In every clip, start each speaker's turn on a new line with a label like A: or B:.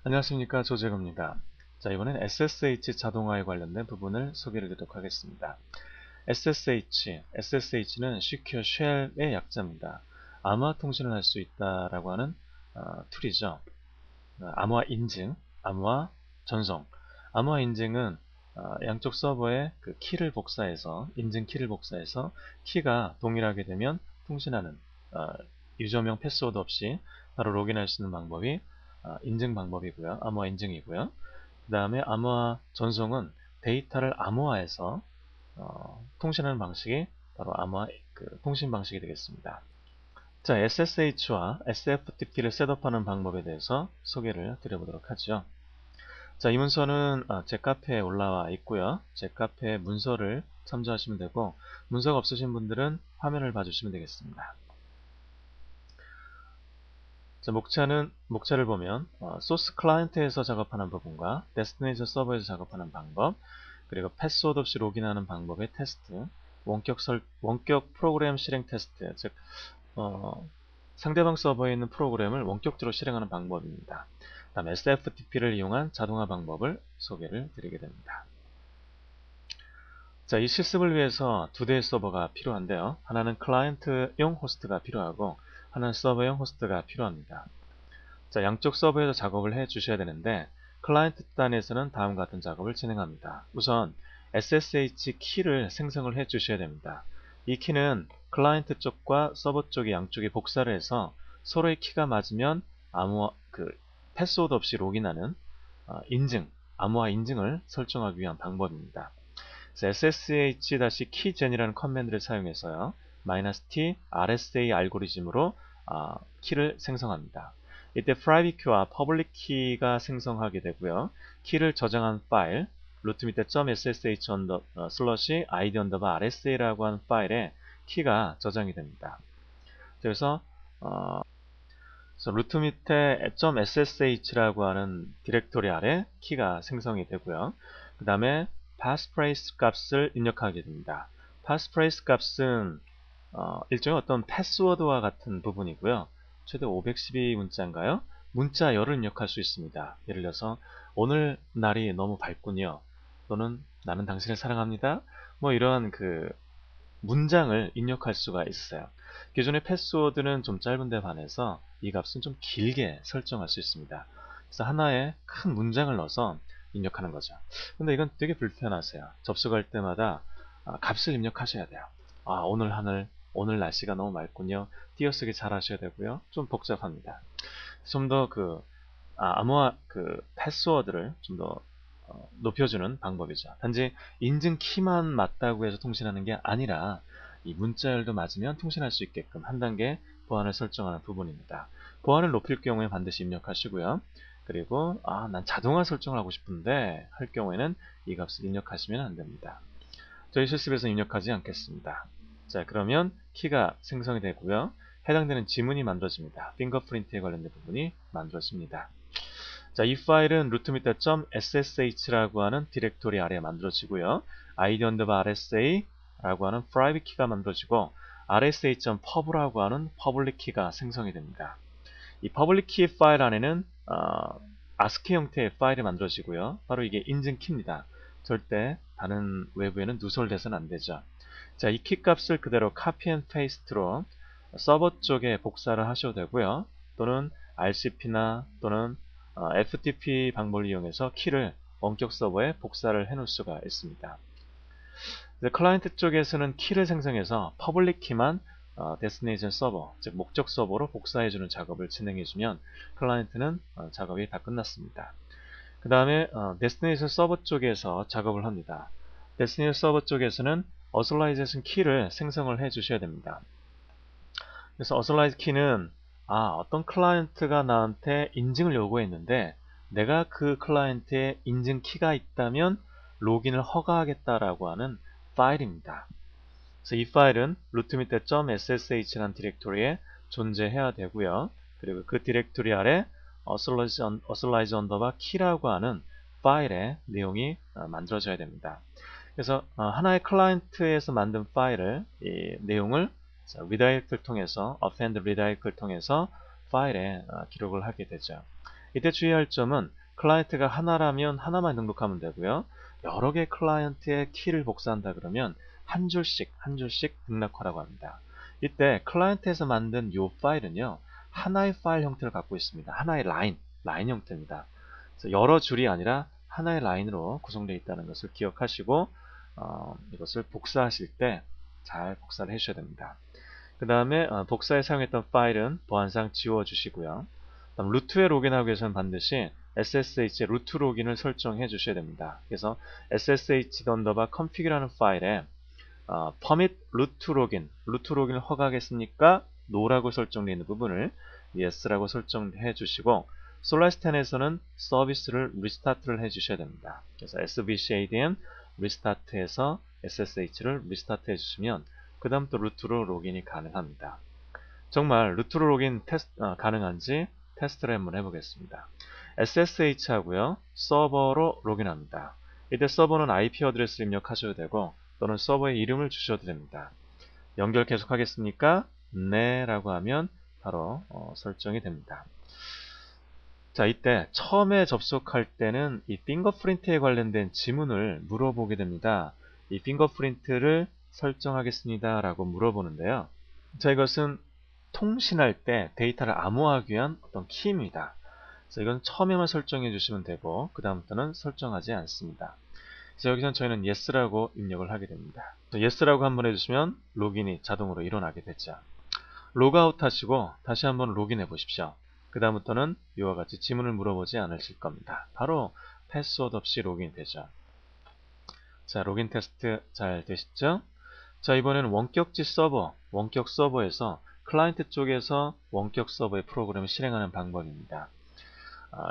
A: 안녕하십니까, 조재구입니다. 자, 이번엔 SSH 자동화에 관련된 부분을 소개를 드리도록 하겠습니다. SSH는 Secure Shell의 약자입니다. 암호화 통신을 할 수 있다라고 하는 툴이죠. 암호화 인증, 암호화 전송. 암호화 인증은 양쪽 서버에 그 키를 복사해서, 인증 키를 복사해서 키가 동일하게 되면 통신하는 유저명 패스워드 없이 바로 로그인할 수 있는 방법이 인증 방법이고요. 암호화 인증이고요. 그 다음에 암호화 전송은 데이터를 암호화해서 통신하는 방식이 바로 암호화 통신 방식이 되겠습니다. 자, SSH와 SFTP를 셋업하는 방법에 대해서 소개를 드려보도록 하죠. 자, 이 문서는 제 카페에 올라와 있고요. 제 카페 문서를 참조하시면 되고, 문서가 없으신 분들은 화면을 봐주시면 되겠습니다. 자, 목차를 보면 소스 클라이언트에서 작업하는 부분과 데스티네이션 서버에서 작업하는 방법, 그리고 패스워드 없이 로그인하는 방법의 테스트, 원격 프로그램 실행 테스트, 즉 상대방 서버에 있는 프로그램을 원격적으로 실행하는 방법입니다. 다음 SFTP를 이용한 자동화 방법을 소개를 드리게 됩니다. 자, 이 실습을 위해서 두 대의 서버가 필요한데요. 하나는 클라이언트용 호스트가 필요하고 하나는 서버용 호스트가 필요합니다. 자, 양쪽 서버에서 작업을 해 주셔야 되는데 클라이언트 단에서는 다음과 같은 작업을 진행합니다. 우선 SSH 키를 생성을 해 주셔야 됩니다. 이 키는 클라이언트 쪽과 서버 쪽의 양쪽에 복사를 해서 서로의 키가 맞으면 패스워드 없이 로그인하는 암호화 인증을 설정하기 위한 방법입니다. ssh-keygen이라는 커맨드를 사용해서요. -t RSA 알고리즘으로 키를 생성합니다. 이때 private key와 public key가 생성하게 되고요. 키를 저장한 파일 루트 밑에 .sh/id_rsa라고 하는 파일에 키가 저장이 됩니다. 그래서 루트 밑에 .ssh라고 하는 디렉토리 아래 키가 생성이 되고요. 그 다음에 passphrase 값을 입력하게 됩니다. passphrase 값은 일종의 어떤 패스워드와 같은 부분이고요. 최대 512문자인가요? 문자열을 입력할 수 있습니다. 예를 들어서 오늘 날이 너무 밝군요. 또는 나는 당신을 사랑합니다. 뭐 이러한 문장을 입력할 수가 있어요. 기존의 패스워드는 좀 짧은데 반해서 이 값은 좀 길게 설정할 수 있습니다. 그래서 하나의 큰 문장을 넣어서 입력하는 거죠. 근데 이건 되게 불편하세요. 접속할 때마다 값을 입력하셔야 돼요. 오늘 하늘, 오늘 날씨가 너무 맑군요. 띄어쓰기 잘 하셔야 되고요. 좀 복잡합니다. 좀 더 암호화 패스워드를 좀 더 높여주는 방법이죠. 단지 인증 키만 맞다고 해서 통신하는 게 아니라 이 문자열도 맞으면 통신할 수 있게끔 한 단계 보안을 설정하는 부분입니다. 보안을 높일 경우에 반드시 입력하시고요. 그리고 난 자동화 설정을 하고 싶은데 할 경우에는 이 값을 입력하시면 안 됩니다. 저희 실습에서 입력하지 않겠습니다. 자, 그러면 키가 생성이 되고요. 해당되는 지문이 만들어집니다. 핑거프린트에 관련된 부분이 만들어집니다. 자, 이 파일은 루트 밑에 .ssh라고 하는 디렉토리 아래에 만들어지고요. id_rsa라고 하는 private 키가 만들어지고 rsa.pub라고 하는 public 키가 생성이 됩니다. 이 public 키 파일 안에는 ASCII 형태의 파일이 만들어지고요. 바로 이게 인증 키입니다. 절대 다른 외부에는 누설돼서는 안 되죠. 자, 이 키 값을 그대로 copy and paste로 서버 쪽에 복사를 하셔도 되고요. 또는 RCP나 또는 FTP 방법을 이용해서 키를 원격 서버에 복사를 해 놓을 수가 있습니다. 클라이언트 쪽에서는 키를 생성해서 퍼블릭 키만 데스티네이션 서버, 즉 목적 서버로 복사해주는 작업을 진행해주면 클라이언트는 작업이 다 끝났습니다. 그 다음에 데스티네이션 서버 쪽에서 작업을 합니다. 데스티네이션 서버 쪽에서는 어설라이제이션 키를 생성을 해 주셔야 됩니다. 그래서 어설라이즈 키는 어떤 클라이언트가 나한테 인증을 요구했는데 내가 그 클라이언트의 인증 키가 있다면 로gin을 허가하겠다라고 하는 파일입니다. 그래서 이 파일은 루트 밑에 .ssh라는 디렉토리에 존재해야 되고요. 그리고 그 디렉토리 아래 authorize underbar key라고 하는 파일의 내용이 만들어져야 됩니다. 그래서 하나의 클라이언트에서 만든 파일을 이 내용을 redirect를 통해서 append redirect를 통해서 파일에 기록을 하게 되죠. 이때 주의할 점은 클라이언트가 하나라면 하나만 등록하면 되고요. 여러 개 클라이언트의 키를 복사한다 그러면 한 줄씩 등록하라고 합니다. 이때 클라이언트에서 만든 이 파일은요, 하나의 파일 형태를 갖고 있습니다. 하나의 라인 형태입니다. 그래서 여러 줄이 아니라 하나의 라인으로 구성되어 있다는 것을 기억하시고 이것을 복사하실 때 잘 복사를 해주셔야 됩니다. 그 다음에 복사에 사용했던 파일은 보안상 지워주시고요. 다음 루트에 로그인하기 위해서는 반드시 SSH 루트 로그인을 설정해 주셔야 됩니다. 그래서 ssh_config라는 파일에 permit 루트 로그인을 허가하겠습니까? no라고 설정되어 있는 부분을 yes라고 설정해 주시고 솔라리스 10에서는 서비스를 리스타트를 해 주셔야 됩니다. 그래서 svcadm 리스타트해서 ssh를 리스타트 해 주시면 그 다음 또 루트로 로그인이 가능합니다. 정말 루트로 로그인 가능한지 테스트를 한번 해보겠습니다. SSH 하고요. 서버로 로그인합니다. 이때 서버는 IP 어드레스를 입력하셔도 되고 또는 서버의 이름을 주셔도 됩니다. 연결 계속하겠습니까? 네 라고 하면 바로 설정이 됩니다. 자, 이때 처음에 접속할 때는 이 핑거프린트에 관련된 지문을 물어보게 됩니다. 이 핑거프린트를 설정하겠습니다 라고 물어보는데요. 자, 이것은 통신할 때 데이터를 암호화하기 위한 어떤 키입니다. 그래서 이건 처음에만 설정해 주시면 되고 그 다음부터는 설정하지 않습니다. 그래서 여기서 저희는 yes라고 입력을 하게 됩니다. yes라고 한번 해주시면 로그인이 자동으로 일어나게 되죠. 로그아웃 하시고 다시 한번 로그인해 보십시오. 그 다음부터는 이와 같이 지문을 물어보지 않으실 겁니다. 바로 패스워드 없이 로그인 되죠. 자, 로그인 테스트 잘 되시죠? 자, 이번에는 원격 서버에서 클라이언트 쪽에서 원격 서버의 프로그램을 실행하는 방법입니다.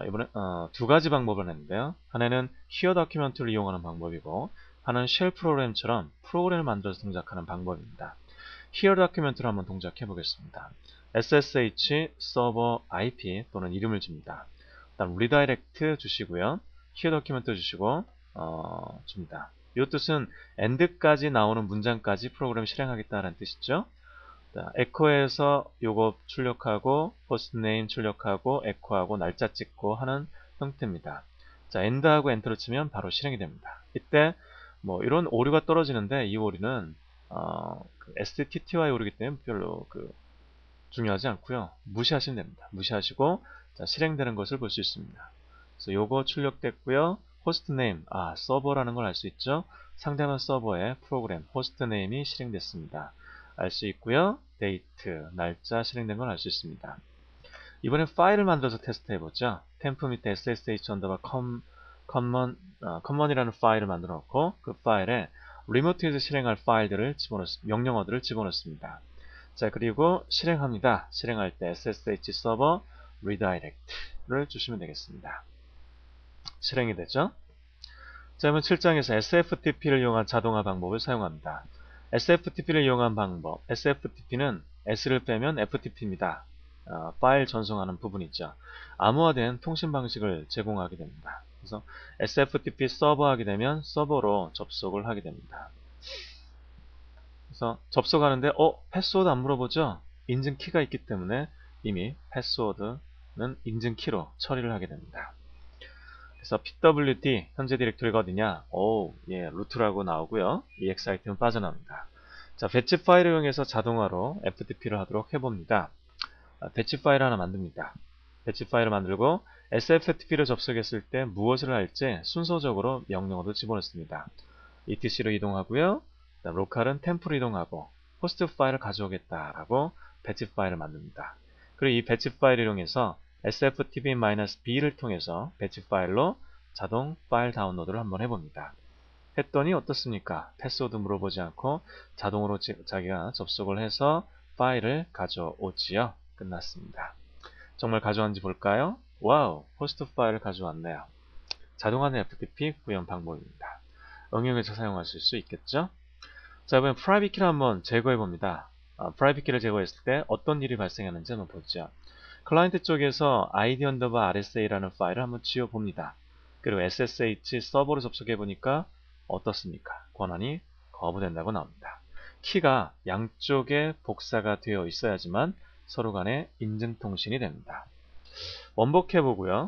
A: 이번에 두 가지 방법을 했는데요. 하나는 히어 다큐멘트를 이용하는 방법이고 하나는 쉘 프로그램처럼 프로그램을 만들어서 동작하는 방법입니다. 히어 다큐멘트를 한번 동작해 보겠습니다. SSH 서버 IP 또는 이름을 줍니다. 다음 리다이렉트 주시고요. 히어 다큐멘트 주시고 줍니다. 이 뜻은 end까지 나오는 문장까지 프로그램 실행하겠다는 뜻이죠. 자, 에코에서 요거 출력하고 호스트네임 출력하고 에코하고 날짜 찍고 하는 형태입니다. 자, end하고 엔터를 치면 바로 실행이 됩니다. 이때 뭐 이런 오류가 떨어지는데 이 오류는 STTY 오류이기 때문에 별로 중요하지 않고요. 무시하시면 됩니다. 무시하시고 자, 실행되는 것을 볼 수 있습니다. 그래서 요거 출력됐고요. 호스트네임, 서버라는 걸 알 수 있죠. 상대방 서버의 프로그램 호스트네임이 실행됐습니다. 알 수 있고요. 데이트, 날짜 실행된 걸 알 수 있습니다. 이번엔 파일을 만들어서 테스트 해보죠. 템프 밑에 ssh_common 이라는 파일을 만들어 놓고 그 파일에 리모트에서 실행할 파일들을 명령어들을 집어넣습니다. 자, 그리고 실행합니다. 실행할 때 ssh 서버 redirect를 주시면 되겠습니다. 실행이 되죠. 자, 그러면 7장에서 SFTP를 이용한 자동화 방법을 사용합니다. SFTP를 이용한 방법. SFTP는 S를 빼면 FTP입니다. 파일 전송하는 부분이죠. 암호화된 통신 방식을 제공하게 됩니다. 그래서 SFTP 서버 하게 되면 서버로 접속을 하게 됩니다. 그래서 접속하는데 패스워드 안 물어보죠? 인증키가 있기 때문에 이미 패스워드는 인증키로 처리를 하게 됩니다. 그래서 pwd 현재 디렉토리가 어디냐? 루트라고 나오고요. ex 아이템은 빠져나옵니다. 자, 배치 파일을 이용해서 자동화로 FTP를 하도록 해봅니다. 배치 파일 하나 만듭니다. 배치 파일을 만들고 SFTP를 접속했을 때 무엇을 할지 순서적으로 명령어도 집어넣습니다. etc로 이동하고요. 로컬은 템프로 이동하고 호스트 파일을 가져오겠다라고 배치 파일을 만듭니다. 그리고 이 배치 파일을 이용해서 sftp-b를 통해서 배치 파일로 자동 파일 다운로드를 한번 해봅니다. 했더니 어떻습니까? 패스워드 물어보지 않고 자동으로 자기가 접속을 해서 파일을 가져오지요. 끝났습니다. 정말 가져왔는지 볼까요? 와우, 호스트 파일을 가져왔네요. 자동화된 FTP 구현 방법입니다. 응용해서 사용하실 수 있겠죠? 자, 이번엔 프라이빗 키를 한번 제거해 봅니다. 프라이빗 키를 제거했을 때 어떤 일이 발생하는지 한번 보죠. 클라이언트 쪽에서 id_rsa라는 파일을 한번 지워봅니다. 그리고 SSH 서버로 접속해 보니까 어떻습니까? 권한이 거부된다고 나옵니다. 키가 양쪽에 복사가 되어 있어야지만 서로 간에 인증통신이 됩니다. 원복해 보고요.